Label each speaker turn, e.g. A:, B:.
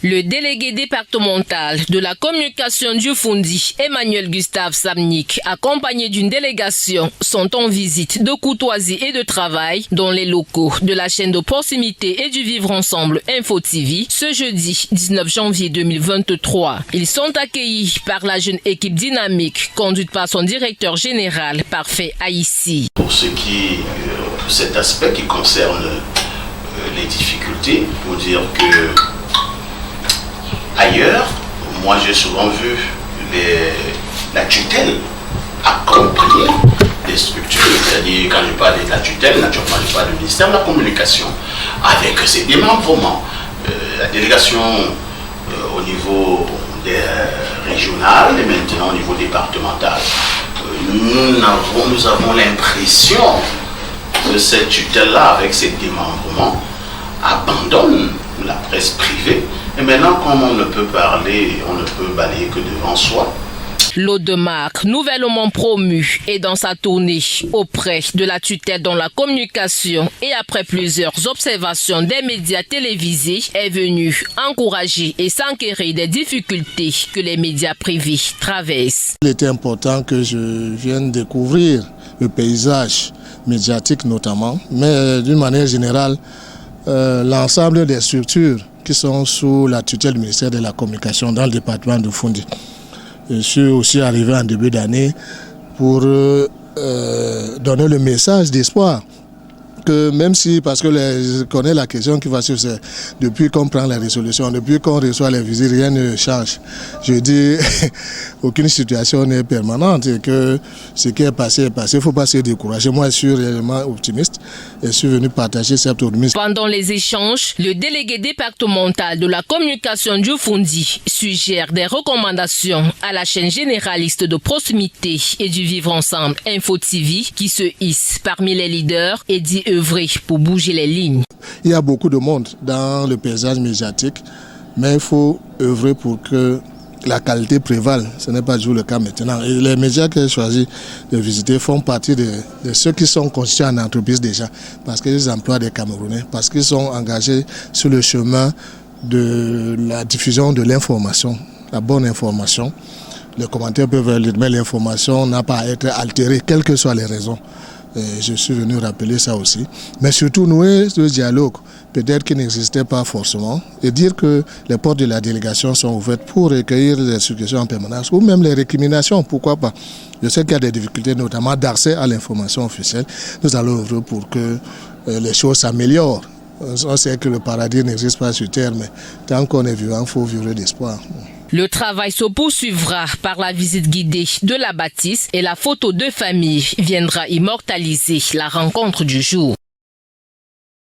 A: Le délégué départemental de la communication du Fundi, Emmanuel Gustave Samnik, accompagné d'une délégation, sont en visite de courtoisie et de travail dans les locaux de la chaîne de proximité et du vivre ensemble Info TV ce jeudi 19 janvier 2023. Ils sont accueillis par la jeune équipe dynamique conduite par son directeur général Parfait Haïssi.
B: Pour cet aspect qui concerne les difficultés, pour dire que ailleurs, moi j'ai souvent vu la tutelle accompagner des structures, c'est-à-dire quand je parle de la tutelle, naturellement je parle du ministère de la Communication, avec ses démembrements, la délégation au niveau régional et maintenant au niveau départemental. Nous avons l'impression que cette tutelle-là, avec ses démembrements, abandonne la presse privée. Et maintenant, comme on ne peut parler, on ne peut balayer que devant soi.
A: L'Audemark, nouvellement promu, est dans sa tournée auprès de la tutelle dans la communication et après plusieurs observations des médias télévisés, est venu encourager et s'enquérir des difficultés que les médias privés traversent.
C: Il était important que je vienne découvrir le paysage médiatique notamment, mais d'une manière générale, l'ensemble des structures qui sont sous la tutelle du ministère de la Communication dans le département de Fundi. Je suis aussi arrivé en début d'année pour donner le message d'espoir que même si, parce que je connais la question qui va suivre, c'est depuis qu'on prend les résolutions, depuis qu'on reçoit les visites, rien ne change. Je dis, aucune situation n'est permanente et que ce qui est passé est passé. Il ne faut pas se décourager. Moi, je suis réellement optimiste et je suis venu partager cet optimisme.
A: Pendant les échanges, le délégué départemental de la communication du Fundi suggère des recommandations à la chaîne généraliste de proximité et du vivre ensemble Info TV qui se hisse parmi les leaders et dit œuvrer pour bouger les lignes.
C: Il y a beaucoup de monde dans le paysage médiatique, mais il faut œuvrer pour que la qualité prévale. Ce n'est pas toujours le cas maintenant. Et les médias que j'ai choisi de visiter font partie de ceux qui sont constitués en entreprise déjà, parce qu'ils emploient des Camerounais, parce qu'ils sont engagés sur le chemin de la diffusion de l'information, la bonne information. Les commentaires peuvent être, mais l'information n'a pas à être altérée, quelles que soient les raisons. Je suis venu rappeler ça aussi. Mais surtout nouer ce dialogue, peut-être qu'il n'existait pas forcément, et dire que les portes de la délégation sont ouvertes pour recueillir les suggestions en permanence, ou même les récriminations, pourquoi pas. Je sais qu'il y a des difficultés, notamment d'accès à l'information officielle. Nous allons œuvrer pour que les choses s'améliorent. On sait que le paradis n'existe pas sur terre, mais tant qu'on est vivant, il faut vivre d'espoir.
A: Le travail se poursuivra par la visite guidée de la bâtisse et la photo de famille viendra immortaliser la rencontre du jour.